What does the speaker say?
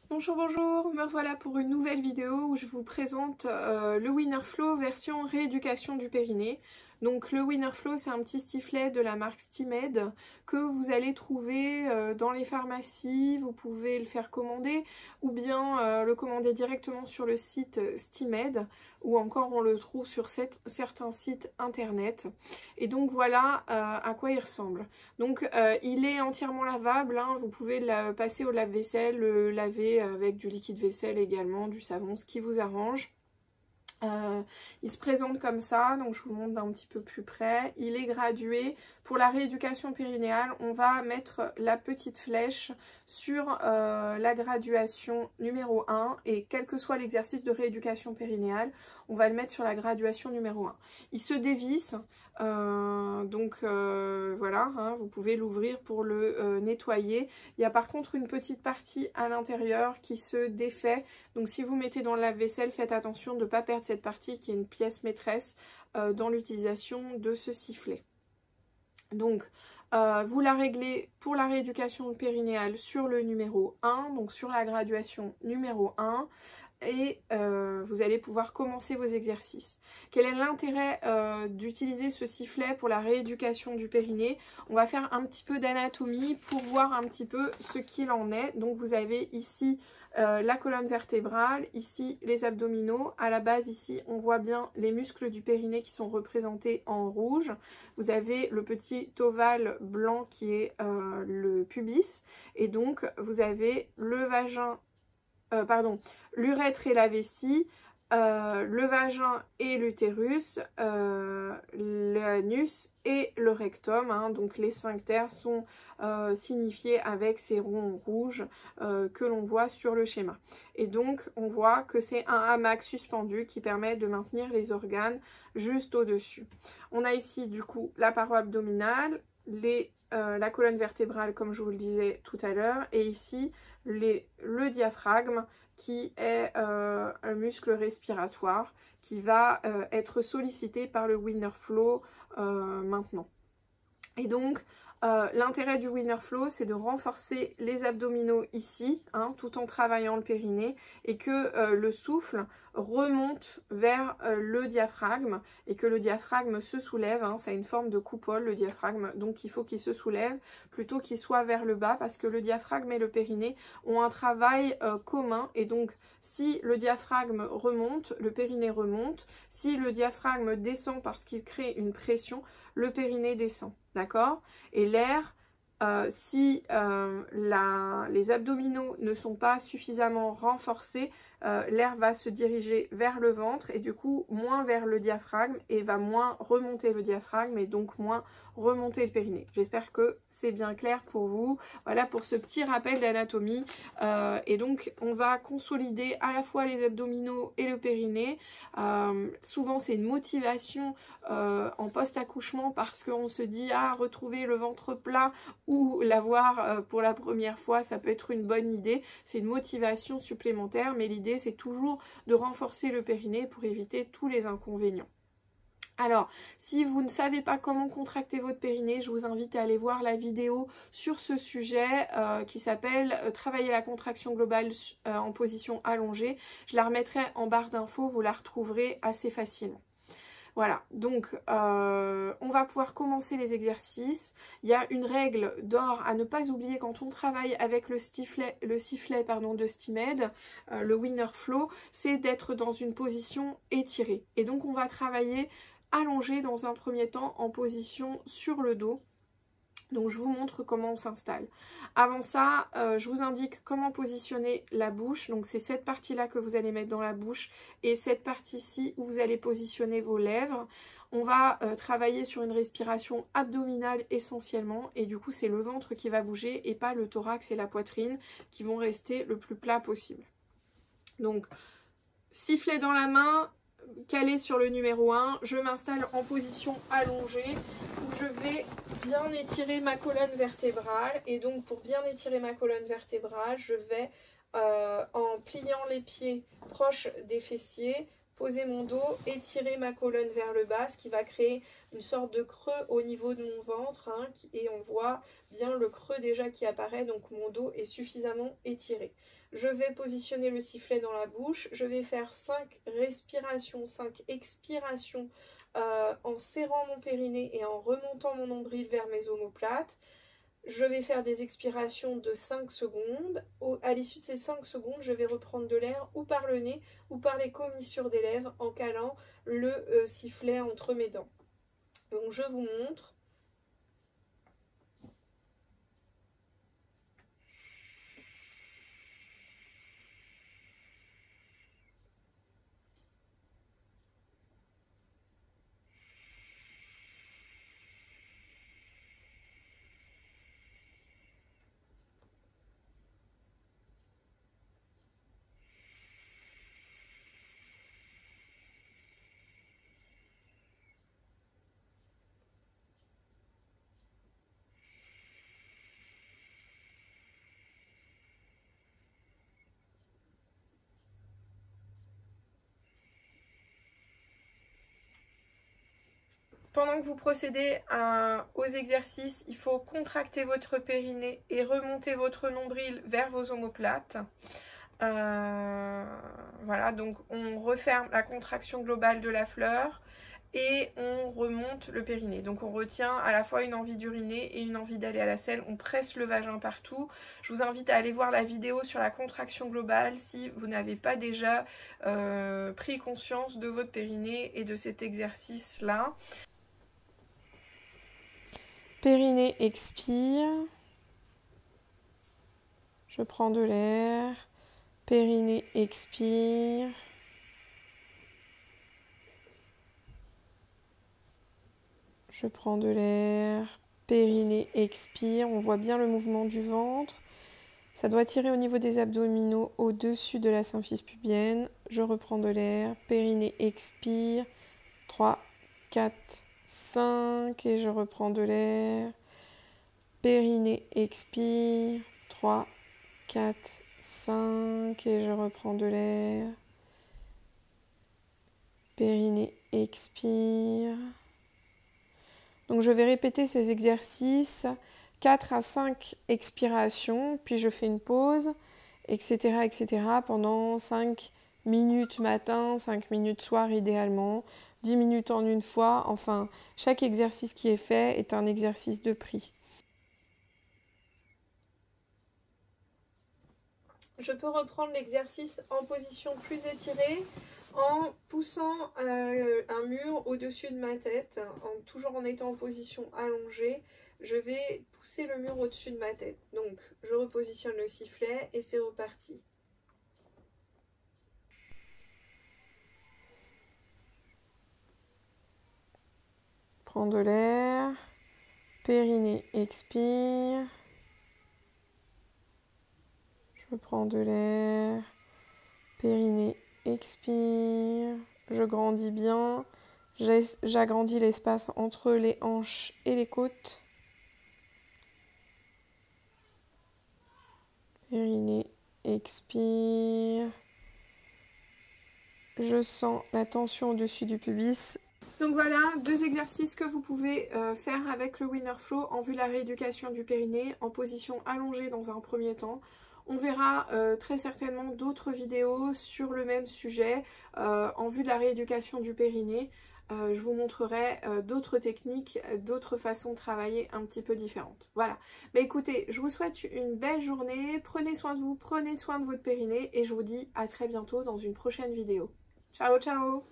Bonjour, bonjour, me revoilà pour une nouvelle vidéo où je vous présente le Winnerflow version rééducation du périnée. Donc le Winnerflow, c'est un petit sifflet de la marque Stimed que vous allez trouver dans les pharmacies. Vous pouvez le faire commander ou bien le commander directement sur le site Stimed, ou encore on le trouve sur certains sites internet. Et donc voilà à quoi il ressemble. Donc il est entièrement lavable, hein. Vous pouvez le passer au lave-vaisselle, le laver avec du liquide vaisselle également, du savon, ce qui vous arrange. Il se présente comme ça, donc je vous montre d'un petit peu plus près. Il est gradué. Pour la rééducation périnéale, on va mettre la petite flèche sur la graduation numéro 1, et quel que soit l'exercice de rééducation périnéale, on va le mettre sur la graduation numéro 1. Il se dévisse, voilà, hein, vous pouvez l'ouvrir pour le nettoyer. Il y a par contre une petite partie à l'intérieur qui se défait, donc si vous mettez dans le lave-vaisselle, faites attention de ne pas perdre cette partie qui est une pièce maîtresse dans l'utilisation de ce sifflet. Donc vous la réglez pour la rééducation périnéale sur le numéro 1, donc sur la graduation numéro 1, et vous allez pouvoir commencer vos exercices. Quel est l'intérêt d'utiliser ce sifflet pour la rééducation du périnée? On va faire un petit peu d'anatomie pour voir un petit peu ce qu'il en est. Donc vous avez ici la colonne vertébrale, ici les abdominaux. À la base ici on voit bien les muscles du périnée qui sont représentés en rouge. Vous avez le petit ovale blanc qui est le pubis, et donc vous avez le vagin, l'urètre et la vessie, le vagin et l'utérus, l'anus et le rectum, hein. Donc les sphincters sont signifiés avec ces ronds rouges que l'on voit sur le schéma. Et donc on voit que c'est un hamac suspendu qui permet de maintenir les organes juste au-dessus. On a ici du coup la paroi abdominale, la colonne vertébrale comme je vous le disais tout à l'heure, et ici le diaphragme qui est un muscle respiratoire qui va être sollicité par le Winnerflow maintenant. Et donc l'intérêt du Winnerflow, c'est de renforcer les abdominaux ici, hein, tout en travaillant le périnée, et que le souffle remonte vers le diaphragme, et que le diaphragme se soulève, hein. Ça a une forme de coupole, le diaphragme, donc il faut qu'il se soulève plutôt qu'il soit vers le bas, parce que le diaphragme et le périnée ont un travail commun. Et donc si le diaphragme remonte, le périnée remonte. Si le diaphragme descend parce qu'il crée une pression, le périnée descend, d'accord? Et l'air, si les abdominaux ne sont pas suffisamment renforcés, l'air va se diriger vers le ventre, et du coup moins vers le diaphragme, et va moins remonter le diaphragme, et donc moins remonter le périnée. J'espère que c'est bien clair pour vous. Voilà pour ce petit rappel d'anatomie. Et donc on va consolider à la fois les abdominaux et le périnée. Souvent c'est une motivation en post-accouchement, parce qu'on se dit retrouver le ventre plat ou l'avoir pour la première fois, ça peut être une bonne idée. C'est une motivation supplémentaire, mais l'idée c'est toujours de renforcer le périnée pour éviter tous les inconvénients. Alors, si vous ne savez pas comment contracter votre périnée, je vous invite à aller voir la vidéo sur ce sujet qui s'appelle « Travailler la contraction globale en position allongée ». Je la remettrai en barre d'infos, vous la retrouverez assez facilement. Voilà, donc on va pouvoir commencer les exercices. Il y a une règle d'or à ne pas oublier quand on travaille avec le sifflet de Stimed, le Winnerflow, c'est d'être dans une position étirée. Et donc on va travailler allongé dans un premier temps en position sur le dos. Donc je vous montre comment on s'installe. Avant ça, je vous indique comment positionner la bouche. Donc c'est cette partie-là que vous allez mettre dans la bouche, et cette partie-ci où vous allez positionner vos lèvres. On va travailler sur une respiration abdominale essentiellement, et du coup c'est le ventre qui va bouger et pas le thorax et la poitrine qui vont rester le plus plat possible. Donc sifflet dans la main, calé sur le numéro 1, je m'installe en position allongée où je vais bien étirer ma colonne vertébrale. Et donc pour bien étirer ma colonne vertébrale, je vais en pliant les pieds proches des fessiers poser mon dos, étirer ma colonne vers le bas, ce qui va créer une sorte de creux au niveau de mon ventre, hein, et on voit bien le creux déjà qui apparaît, donc mon dos est suffisamment étiré. Je vais positionner le sifflet dans la bouche, je vais faire 5 respirations, 5 expirations en serrant mon périnée et en remontant mon nombril vers mes omoplates. Je vais faire des expirations de 5 secondes. À l'issue de ces 5 secondes, je vais reprendre de l'air ou par le nez ou par les commissures des lèvres en calant le sifflet entre mes dents. Donc je vous montre. Pendant que vous procédez aux exercices, il faut contracter votre périnée et remonter votre nombril vers vos omoplates. Voilà, donc on referme la contraction globale de la fleur et on remonte le périnée. Donc on retient à la fois une envie d'uriner et une envie d'aller à la selle. On presse le vagin partout. Je vous invite à aller voir la vidéo sur la contraction globale si vous n'avez pas déjà pris conscience de votre périnée et de cet exercice-là. Périnée expire. Je prends de l'air. Périnée expire. Je prends de l'air. Périnée expire. On voit bien le mouvement du ventre. Ça doit tirer au niveau des abdominaux au-dessus de la symphyse pubienne. Je reprends de l'air. Périnée expire. 3, 4, 5 et je reprends de l'air. Périnée expire. 3, 4, 5 et je reprends de l'air. Périnée expire. Donc je vais répéter ces exercices 4 à 5 expirations, puis je fais une pause, etc. etc. pendant 5 minutes matin, 5 minutes soir idéalement, 10 minutes en une fois. Enfin, chaque exercice qui est fait est un exercice de prix. Je peux reprendre l'exercice en position plus étirée en poussant un mur au-dessus de ma tête, toujours en étant en position allongée. Je vais pousser le mur au-dessus de ma tête. Donc, je repositionne le sifflet et c'est reparti. Prends de l'air. Périnée expire. Je prends de l'air. Périnée expire. Je grandis bien. J'agrandis l'espace entre les hanches et les côtes. Périnée expire. Je sens la tension au-dessus du pubis. Donc voilà, 2 exercices que vous pouvez faire avec le Winner Flow en vue de la rééducation du périnée en position allongée dans un premier temps. On verra très certainement d'autres vidéos sur le même sujet en vue de la rééducation du périnée. Je vous montrerai d'autres techniques, d'autres façons de travailler un petit peu différentes. Voilà. Mais écoutez, je vous souhaite une belle journée. Prenez soin de vous, prenez soin de votre périnée et je vous dis à très bientôt dans une prochaine vidéo. Ciao, ciao!